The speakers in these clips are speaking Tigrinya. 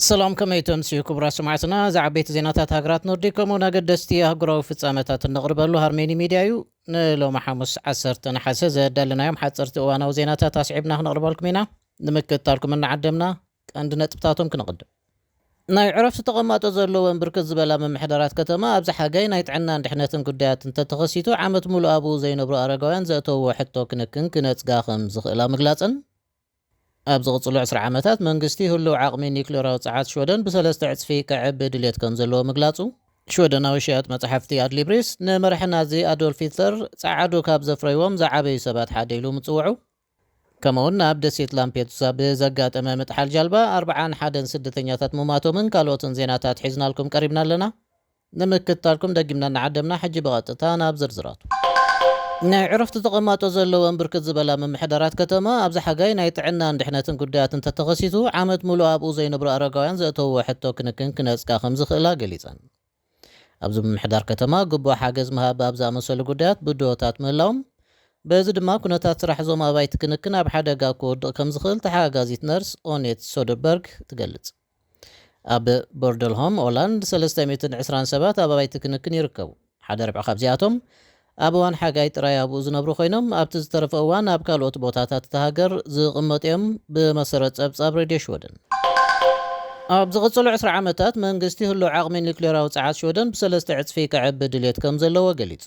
ሰላም ከመይ ተምስዩ ክቡራት ሰማዕትና ዛዕበይቲ ዜናታት ሃገራት ኖርዲክ ከምኡውን ኣገደስቲ ኣህጉራዊ ፍጻመታት እነቕርበሉ ሃርሜኒ ሚድያ እዩ። ንሎሚ ሓሙስ 10 ናሓሰ ዘዳለናዮም ሓፀርቲ እዋናዊ ዜናታት ኣስዒብና ክነቕርበልኩም ኢና። ንምክትታልኩም እናዓደምና ቀንዲ ነጥብታቶም ክንቕድም። ናይ ዕረፍቲ ተቐማጦ ዘለዎን ብርክት ዝበላ መምሕደራት ከተማ ኣብዚ ሓጋይ ናይ ጥዕናን ድሕነትን ጉዳያት እንተተኸሲቱ ዓመት ሙሉእ ኣብኡ ዘይነብሩ ኣረጋውያን ዘእተውዎ ሕቶ ክንክን ክነፅጋ ከም ዝኽእላ ምግላፅን ኣብ ዝቕፅሉ 10 ዓመታት መንግስቲ ህልው ዓቕሚ ኒክሌራዊ ፀዓት ሽወደን ብሰለስተ ዕፅፊ ክዕቢ ድሌት ከም ዘለዎ ምግላፁ፣ ሽወደናዊ ሸያጥ መፅሓፍቲ ኣድሊብሪስ ንመርሒ ናዚ ኣዶልፍ ሂትለር ፃዓዱ ካብ ዘፍረይዎም ዝዓበዩ ሰባት ሓደ ኢሉ ምፅውዑ፣ ከምኡውን ኣብ ደሴት ላምፔዱሳ ብዘጋጠመ ምጥሓል ጃልባ 41 ስደተኛታት ምማቶምን ካልኦትን ዜናታት ሒዝናልኩም ቀሪብና ኣለና። ንምክትታልኩም ደጊምና እናዓደምና ሕጂ ብቐጥታ ናብ ዝርዝራቱ። ናይ ዕረፍቲ ተቐማጦ ዘለዎን ብርክት ዝበላ መምሕደራት ከተማ ኣብዚ ሓጋይ ናይ ጥዕናን ድሕነትን ጉዳያት እንተተኸሲቱ ዓመት ሙሉእ ኣብኡ ዘይነብሩ ኣረጋውያን ዘእተውዎ ሕቶ ክንክን ክነፅጋ ከም ዝኽእላ ገሊፀን። ኣብዚ ምምሕዳር ከተማ ግቡእ ሓገዝ ምሃብ ኣብ ዝኣመሰሉ ጉዳያት ብድሆታት ምህላዎም በዚ ድማ ኩነታት ስራሕ ዞም ኣባይቲ ክንክን ኣብ ሓደጋ ክወድቕ ከም ዝኽእል ተሓጋዚት ነርስ ኦኔት ሶደርበርግ ትገልጽ። ኣብ ቦርደልሆም ኦላንድ 320 ሰባት ኣብ ኣባይቲ ክንክን ይርከቡ። ሓደ ርብዒ ካብዚኣቶም ኣብ እዋን ሓጋይ ጥራይ ኣብኡ ዝነብሩ ኮይኖም ኣብቲ ዝተረፈ እዋን ኣብ ካልኦት ቦታታት እቲ ሃገር ዝቕመጡ እዮም ብመሰረት ጸብጻብ ሬድዮ ሽወደን። ኣብ ዝቕፅሉ 10 ዓመታት መንግስቲ ህልው ዓቕሚ ኒክሌራዊ ፀዓት ሽወደን ብሰለስተ ዕፅፊ ክዕቢ ድሌት ከም ዘለዎ ገሊጹ።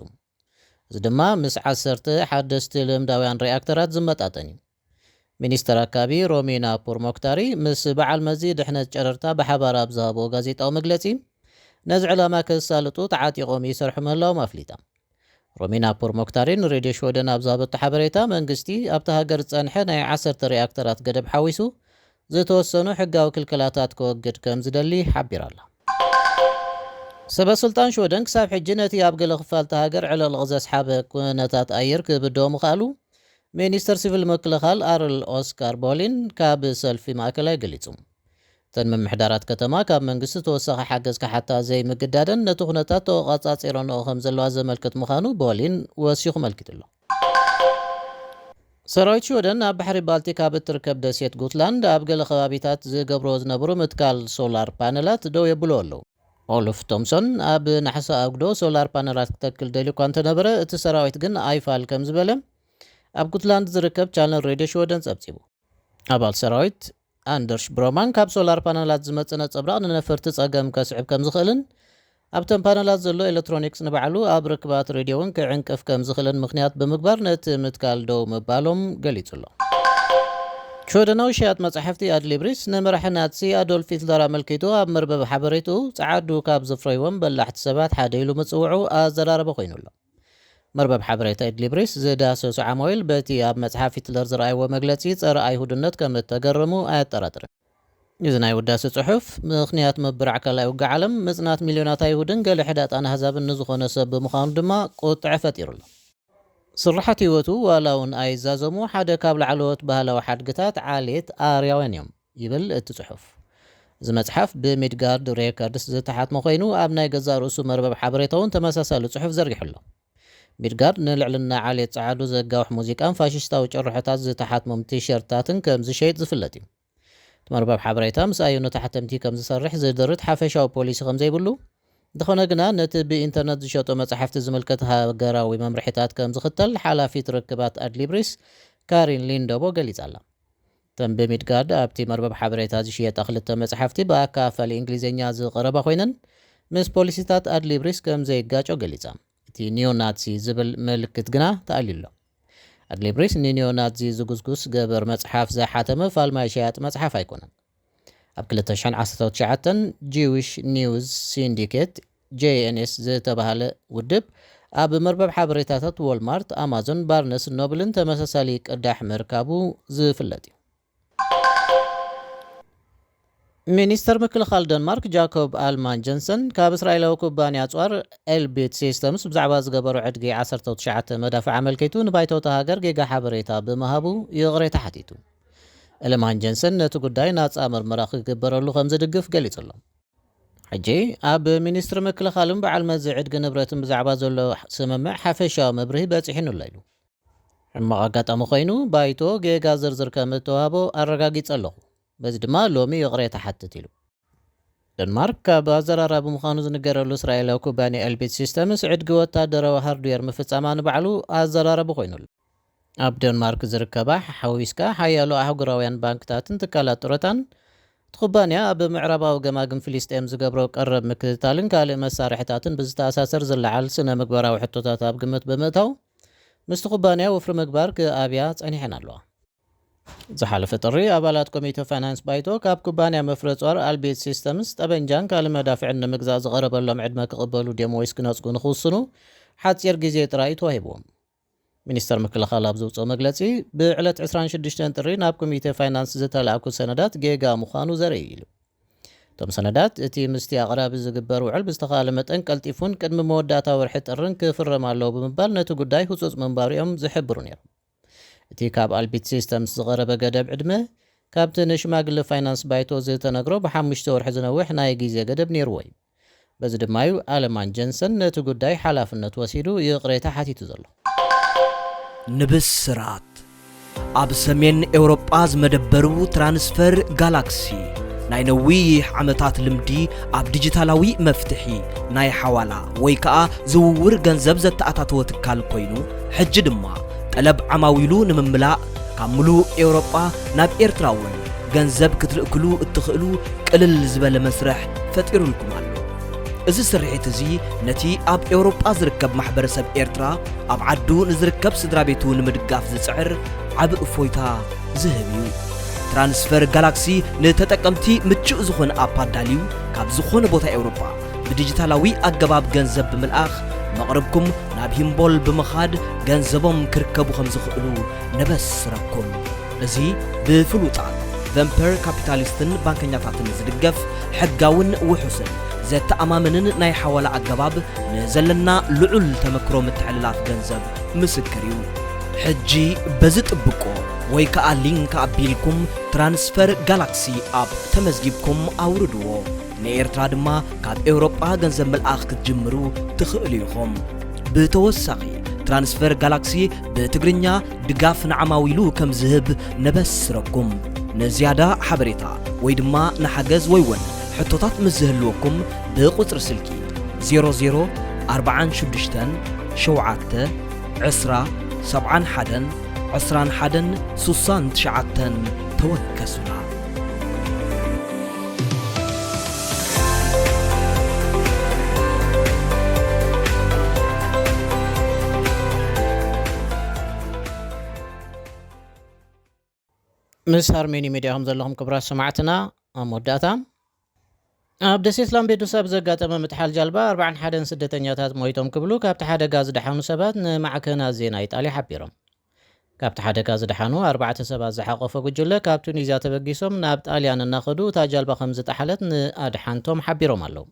እዚ ድማ ምስ 10 ሓደስቲ ልምዳውያን ሪኣክተራት ዝመጣጠን እዩ። ሚኒስተር ኣካቢ ሮሚና ፖርሞክታሪ ምስ በዓል መዚ ድሕነት ጨረርታ ብሓባር ኣብ ዝሃቦ ጋዜጣዊ መግለጺ ነዚ ዕላማ ከሳልጡ ተዓጢቖም ይሰርሑ ምህላዎም ኣፍሊጣ። ሮሚና ፖርሞክታሪን ሬድዮ ሽወደን ኣብ ዝሃበቶ ሓበሬታ መንግስቲ ኣብቲ ሃገር ዝፀንሐ ናይ 10 ሪኣክተራት ገደብ ሓዊሱ ዝተወሰኑ ሕጋዊ ክልከላታት ክወግድ ከም ዝደሊ ሓቢራ ኣላ። ሰበስልጣን ሽወደን ክሳብ ሕጂ ነቲ ኣብ ገለ ክፋልቲ ሃገር ዕለቕልቕ ዘስሓበ ኩነታት ኣየር ክብድኦ ምኽኣሉ ሚኒስተር ሲቪል ምክልኻል ኣርል ኦስካር ቦሊን ካብ ሰልፊ ማእከላይ ገሊጹ። እተን ምምሕዳራት ከተማ ካብ መንግስቲ ተወሳኺ ሓገዝ ካሓታ ዘይምግዳደን ነቲ ኩነታት ተወቓፃፂረንኦ ከም ዘለዋ ዘመልክት ምዃኑ ቦሊን ወሲኹ መልኪቱ ኣሎ። ሰራዊት ሽወደን ኣብ ባሕሪ ባልቲክ ኣብ እትርከብ ደሴት ጉትላንድ ኣብ ገለ ከባቢታት ዝገብሮ ዝነበሩ ምትካል ሶላር ፓነላት ደው የብሎ ኣለዉ። ኦሉፍ ቶምሶን ኣብ ናሕሲ ኣጉዶ ሶላር ፓነላት ክተክል ደልዩ እኳ እንተነበረ እቲ ሰራዊት ግን ኣይፋል ከም ዝበለ ኣብ ጉትላንድ ዝርከብ ቻነል ሬድዮ ሽወደን ጸብጺቡ። ኣባል ሰራዊት ኣንደርሽ ብሮማን ካብ ሶላር ፓነላት ዝመጽእ ነጸብራቕ ንነፈርቲ ጸገም ከስዕብ ከም ዝኽእልን ኣብተን ፓነላት ዘሎ ኤሌክትሮኒክስ ንባዕሉ ኣብ ርክባት ሬድዮ እውን ክዕንቅፍ ከም ዝኽእልን ምኽንያት ብምግባር ነቲ ምትካል ደው ምባሎም ገሊጹ ኣሎ። ሽወደናዊ ሸያጥ መፅሓፍቲ ኣድሊብሪስ ንመራሒ ናዚ ኣዶልፍ ሂትለር ኣመልኪቱ ኣብ መርበብ ሓበሬቱ ጸዓዱ ካብ ዘፍረይዎም በላሕቲ ሰባት ሓደ ኢሉ ምጽውዑ ኣዘራረበ ኮይኑ ኣሎ። መርበብ ሓበሬታ ኣድሊብሪስ ዝዳሰሱ ዓማዊል በቲ ኣብ መፅሓፍ ሂትለር ዝረኣይዎ መግለጺ ጸረ ኣይሁድነት ከም እተገረሙ ኣየጠራጥርን። እዚ ናይ ውዳሴ ጽሑፍ ምኽንያት መብራዕ ካልኣይ ውግዕ ዓለም ምጽናት ሚልዮናት ኣይሁድን ገለ ሕዳጣን ኣሕዛብን ንዝኾነ ሰብ ብምዃኑ ድማ ቁጥዕ ፈጢሩ ኣሎ። ስራሓት ህይወቱ ዋላ እውን ኣይዛዘሙ ሓደ ካብ ላዕለዎት ባህላዊ ሓድግታት ዓሌት ኣርያውያን እዮም ይብል እቲ ጽሑፍ። እዚ መጽሓፍ ብሚድጋርድ ሬከርድስ ዝተሓትመ ኮይኑ ኣብ ናይ ገዛ ርእሱ መርበብ ሓበሬታ እውን ተመሳሳሊ ጽሑፍ ዘርጊሑ ኣሎ። ሚድጋርድ ንልዕልና ዓሌት ጸዓዱ ዘጋውሕ ሙዚቃን ፋሽስታዊ ጭርሖታት ዝተሓትሞም ቲሸርታትን ከም ዝሸይጥ ዝፍለጥ እዩ። እቲ መርበብ ሓበሬታ ምስ ኣየኑ ተሓተምቲ ከም ዝሰርሕ ዝድርት ሓፈሻዊ ፖሊሲ ከም ዘይብሉ እንተኾነ ግና ነቲ ብኢንተርነት ዝሸጦ መጽሓፍቲ ዝምልከት ሃገራዊ መምርሒታት ከም ዝኽተል ሓላፊት ርክባት ኣድሊብሪስ ካሪን ሊንዶቦ ገሊጻ ኣላ። እተን ብሚድጋርድ ኣብቲ መርበብ ሓበሬታ ዝሽየጣ ክልተ መጽሓፍቲ ብኣካፋሊ እንግሊዝኛ ዝቐረባ ኮይነን ምስ ፖሊሲታት ኣድሊብሪስ ከም ዘይጋጮ ገሊጻ። እቲ ኒዮናዚ ዝብል ምልክት ግና ተኣሊሉ ኣሎ። ኣድሊብሪስ ንኒዮናዚ ዝጉስጉስ ገበር መጽሓፍ ዝሓተመ ፋልማይ ሸያጥ መጽሓፍ ኣይኮነን። ኣብ 2019 ጂዊሽ ኒውዝ ሲንዲኬት JNS ዝተባሃለ ውድብ ኣብ መርበብ ሓበሬታታት ዎልማርት፣ ኣማዞን፣ ባርነስ ኖብልን ተመሳሳሊ ቅዳሕ ምርካቡ ዝፍለጥ እዩ። ሚኒስተር ምክልኻል ደንማርክ ጃኮብ ኣልማን ጀንሰን ካብ እስራኤላዊ ኩባንያ ጿር ኤልቢት ሲስተምስ ብዛዕባ ዝገበሩ ዕድጊ 19 መዳፍዕ ኣመልኪቱ ንባይቶታ ሃገር ጌጋ ሓበሬታ ብምሃቡ ይቕሬታ ሓቲቱ። ኤልማን ጀንሰን ነቲ ጉዳይ ናጻ ምርመራ ክግበረሉ ከም ዝድግፍ ገሊጹ ኣሎ። ሕጂ ኣብ ሚኒስትሪ ምክልኻልን በዓል መዚ ዕድጊ ንብረትን ብዛዕባ ዘሎ ስምምዕ ሓፈሻዊ መብርሂ በፂሒኑሎ ኢሉ። ሕማቕ ኣጋጣሚ ኮይኑ ባይቶ ጌጋ ዝርዝር ከም እተዋህቦ ኣረጋጊጸ ኣለኹ። በዚ ድማ ሎሚ ይቕሬታ ሓትት ኢሉ دنمارك ካብ ኣዘራራቢ ምዃኑ ዝነገረሉ እስራኤላዊ ኩባንያ ኤልቢት ሲስተምስ ዕድጊ ወታደራዊ ሃርድዌር ምፍጻማ ንባዕሉ ኣዘራረቢ ኮይኑሉ ኣብ ደንማርክ ዝርከባ ሓዊስካ ሓያሎ ኣህጉራውያን ባንክታትን ትካላት ጡረታን እቲ ኩባንያ ኣብ ምዕራባዊ ገማግም ፊሊስጤም ዝገብሮ ቀረብ ምክትታልን ካልእ መሳርሕታትን ብዝተኣሳሰር ዝለዓል ስነ ምግባራዊ ሕቶታት ኣብ ግምት ብምእታው ምስቲ ኩባንያ ወፍሪ ምግባር ክኣብያ ጸኒሐን ኣለዋ ዝሓለፈ ጥሪ ኣባላት ኮሚቴ ፋይናንስ ባይቶ ካብ ኩባንያ መፍረፂ ጦር ኣልቤት ሲስተምስ ጠበንጃን ካልእ መዳፍዕን ንምግዛእ ዝቐረበሎም ዕድመ ክቕበሉ ደሞ ወይስ ክነጽጉ ንኽውስኑ ሓፂር ግዜ ጥራይ ተዋሂቦም ሚኒስተር ምክልኻል ኣብ ዘውፅኦ መግለጺ ብዕለት 26 ጥሪ ናብ ኮሚቴ ፋይናንስ ዝተላእኩ ሰነዳት ጌጋ ምዃኑ ዘርኢ ኢሉ እቶም ሰነዳት እቲ ምስቲ ኣቕራቢ ዝግበር ውዕል ብዝተኻለ መጠን ቀልጢፉን ቅድሚ መወዳእታ ወርሒ ጥርን ክፍረም ኣለዎ ብምባል ነቲ ጉዳይ ህፁፅ ምንባሪኦም ዝሕብሩ ነይሮም እቲ ካብ ኣልቢት ሲስተምስ ዝቐረበ ገደብ ዕድመ ካብቲ ንሽማግለ ፋይናንስ ባይቶ ዝተነግሮ ብ5 ወርሒ ዝነውሕ ናይ ግዜ ገደብ ነይርዎ እዩ በዚ ድማዩ ኣለማን ጀንሰን ነቲ ጉዳይ ሓላፍነት ወሲዱ ይቕሬታ ሓቲቱ ዘሎ ንብስራት ኣብ ሰሜን ኤውሮጳ ዝመደበሩ ትራንስፈር ጋላክሲ ናይ ነዊሕ ዓመታት ልምዲ ኣብ ዲጂታላዊ መፍትሒ ናይ ሓዋላ ወይ ከዓ ዝውውር ገንዘብ ዘተኣታተወ ትካል ኮይኑ ሕጂ ድማ ጠለብ ዓማዊሉ ንምምላእ ካብ ሙሉእ ኤውሮጳ ናብ ኤርትራ እውን ገንዘብ ክትልእክሉ እትኽእሉ ቅልል ዝበለ መስርሕ ፈጢሩልኩም ኣሎ እዚ ስርሒት እዚ ነቲ ኣብ ኤውሮጳ ዝርከብ ማሕበረሰብ ኤርትራ ኣብ ዓዱ ንዝርከብ ስድራ ቤቱ ንምድጋፍ ዝጽዕር ዓብ እፎይታ ዝህብ እዩ ትራንስፈር ጋላክሲ ንተጠቀምቲ ምቹእ ዝኾነ ኣፕ ኣዳልዩ ካብ ዝኾነ ቦታ ኤውሮጳ ብዲጂታላዊ ኣገባብ ገንዘብ ብምልኣኽ መቕረብኩም ናብ ሂምቦል ብምኻድ ገንዘቦም ክርከቡ ከም ዝኽእሉ ነበስረኩም እዚ ብፍሉጣት ቨምፐር ካፒታሊስትን ባንከኛታትን ዝድገፍ ሕጋውን ውሑስን ዘተኣማምንን ናይ ሓዋላ ኣገባብ ንዘለና ልዑል ተመክሮ ምትሕልላፍ ገንዘብ ምስክር እዩ ሕጂ በዚ ጥብቆ ወይ ከዓ ሊንክ ኣቢልኩም ትራንስፈር ጋላክሲ ኣፕ ተመዝጊብኩም ኣውርድዎ ንኤርትራ ድማ ካብ ኤውሮጳ ገንዘብ መልኣኽ ክትጅምሩ ትኽእሉ ኢኹም ብተወሳኺ ትራንስፈር ጋላክሲ ብትግርኛ ድጋፍ ንዓማዊሉ ከም ዝህብ ነበስረኩም ንዝያዳ ሓበሬታ ወይ ድማ ንሓገዝ ወይ እውን ሕቶታት ምዝህልወኩም ብቁፅሪ ስልኪ 00 46 7 10 71 21 69 ተወከሱና ምስ ሃርሜኒ ሚድያ ከም ዘለኹም ክብራት ሰማዕትና ኣመወዳእታ ኣብ ደሴት ላምቤዱሳ ብዘጋጠመ ምትሓል ጃልባ 41 ስደተኛታት ሞይቶም ክብሉ ካብቲ ሓደጋ ዝደሓኑ ሰባት ንማዕከናት ዜና ኢጣልያ ሓቢሮም ካብቲ ሓደጋ ዝደሓኑ 4 ሰባት ዝሓቆፈ ጉጅለ ካብ ቱኒዝያ ተበጊሶም ናብ ጣልያን እናኸዱ እታ ጃልባ ከም ዝጠሓለት ንኣድሓንቶም ሓቢሮም ኣለዉ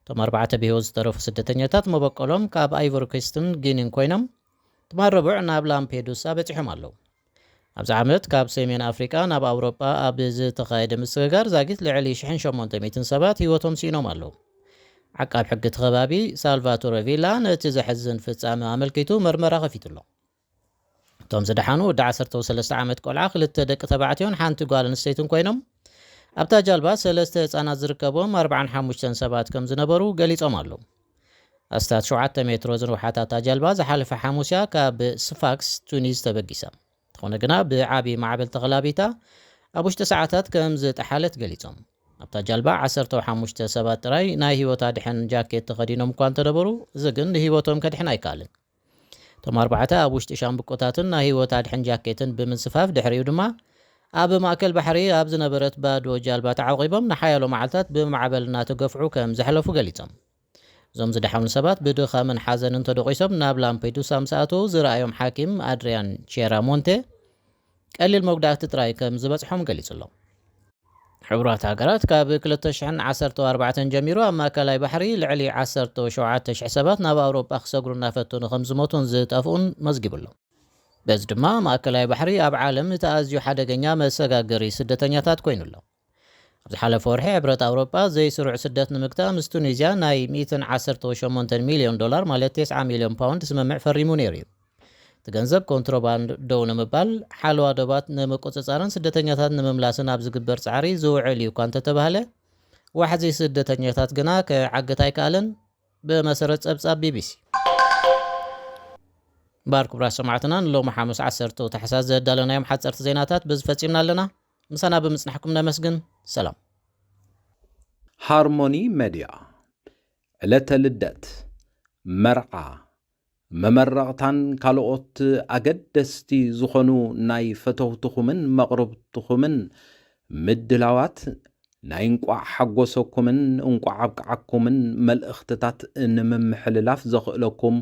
እቶም 4 ብሂወት ዝተረፉ ስደተኛታት መበቀሎም ካብ ኣይቮሪ ኮስትን ጊኒን ኮይኖም ትማረቡዕ ናብ ላምፔዱሳ በፂሖም ኣለዉ ኣብዚ ዓመት ካብ ሰሜን ኣፍሪቃ ናብ ኣውሮጳ ኣብ ዝተኻየደ ምስግጋር ዛጊት ልዕሊ 1800 ሰባት ሂወቶም ሲኖም ኣለዉ ዓቃብ ሕጊ ከባቢ ሳልቫቶረ ቪላ ነቲ ዘሕዝን ፍጻመ ኣመልኪቱ መርመራ ከፊቱሎ እቶም ዝደሓኑ ወዲ 13 ዓመት ቆልዓ 2 ደቂ ተባዕትዮን ሓንቲ ጓል ኣንስተይትን ኮይኖም ኣብታ ጃልባ 3 ህፃናት ዝርከቦም 45 ሰባት ከም ዝነበሩ ገሊፆም ኣለዉ ኣስታት 7 ሜትሮ ዝንውሓታ እታ ጃልባ ዝሓለፈ ሓሙስያ ካብ ስፋክስ ቱኒዝ ተበጊሳ ዝኾነ ግና ብዓቢ ማዕበል ተኸላቢታ ኣብ ውሽጢ ሰዓታት ከም ዝጠሓለት ገሊፆም ኣብታ ጃልባ 15 ሰባት ጥራይ ናይ ሂወት ኣድሕን ጃኬት ተኸዲኖም እኳ እንተነበሩ እዚ ግን ንሂወቶም ከድሕን ኣይከኣልን እቶም 4 ኣብ ውሽጢ ሻምብቆታትን ናይ ሂወት ኣድሕን ጃኬትን ብምንስፋፍ ድሕሪኡ ድማ ኣብ ማእከል ባሕሪ ኣብ ዝነበረት ባዶ ጃልባ ተዓቂቦም ንሓያሎ መዓልታት ብማዕበል እናተገፍዑ ከም ዘሕለፉ ገሊፆም እዞም ዝደሓኑ ሰባት ብድኻምን ሓዘንን ተደቂሶም ናብ ላምፔዱሳ ምስኣተው ዝረኣዮም ሓኪም ኣድሪያን ቼራሞንቴ ቀሊል መጉዳእቲ ጥራይ ከም ዝበፅሖም ገሊጹሎም ሕቡራት ሃገራት ካብ 2014 ጀሚሩ ኣብ ማእከላይ ባሕሪ ልዕሊ 17,000 ሰባት ናብ ኣውሮጳ ክሰግሩ እናፈተኑ ከም ዝሞቱን ዝጠፍኡን መዝጊቡሎም በዚ ድማ ማእከላይ ባሕሪ ኣብ ዓለም እቲ ኣዝዩ ሓደገኛ መሰጋገሪ ስደተኛታት ኮይኑሎ ኣብ ዝሓለፈ ወርሒ ሕብረት ኣውሮጳ ዘይስሩዕ ስደት ንምግታእ ምስ ቱኒዝያ ናይ 118 ሚልዮን ዶላር ማለት 9 ሚልዮን ፓውንድ ስምምዕ ፈሪሙ ነይሩ እዩ እቲ ገንዘብ ኮንትሮባንድ ደው ንምባል ሓለዋ ዶባት ንምቁፅፃርን ስደተኛታት ንምምላስን ኣብ ዝግበር ፃዕሪ ዝውዕል እዩ እኳ እንተተባሃለ ዋሕዚ ስደተኛታት ግና ከዓገት ኣይከኣለን ብመሰረት ጸብጻብ ቢቢሲ ባርኩብራ ሰማዕትና ንሎሚ ሓሙስ 10 ታሕሳስ ዘዳለናዮም ሓጸርቲ ዜናታት ብዝፈጺምና ኣለና ምሳና ብምጽናሕኩም ነመስግን ሰላም ሃርሞኒ ሚድያ ዕለተ ልደት መርዓ መመረቕታን ካልኦት ኣገደስቲ ዝኾኑ ናይ ፈተውትኹምን መቕረብትኹምን ምድላዋት ናይ እንቋዕ ሓጎሰኩምን እንቋዕ ኣብቅዓኩምን መልእኽትታት ንምምሕልላፍ ዘኽእለኩም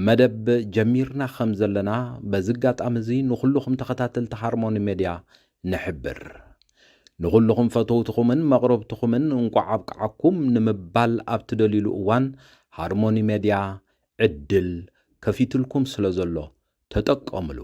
መደብ ጀሚርና ከም ዘለና በዝጋጣሚ እዚ ንኹልኹም ተኸታተልቲ ሃርሞኒ ሚድያ ንሕብር ንኹልኹም ፈተውትኹምን መቕረብትኹምን እንቋዕ ኣብቅዓኩም ንምባል ኣብ ትደልይሉ እዋን ሃርሞኒ ሚድያ ዕድል ከፊትልኩም ስለ ዘሎ ተጠቀምሉ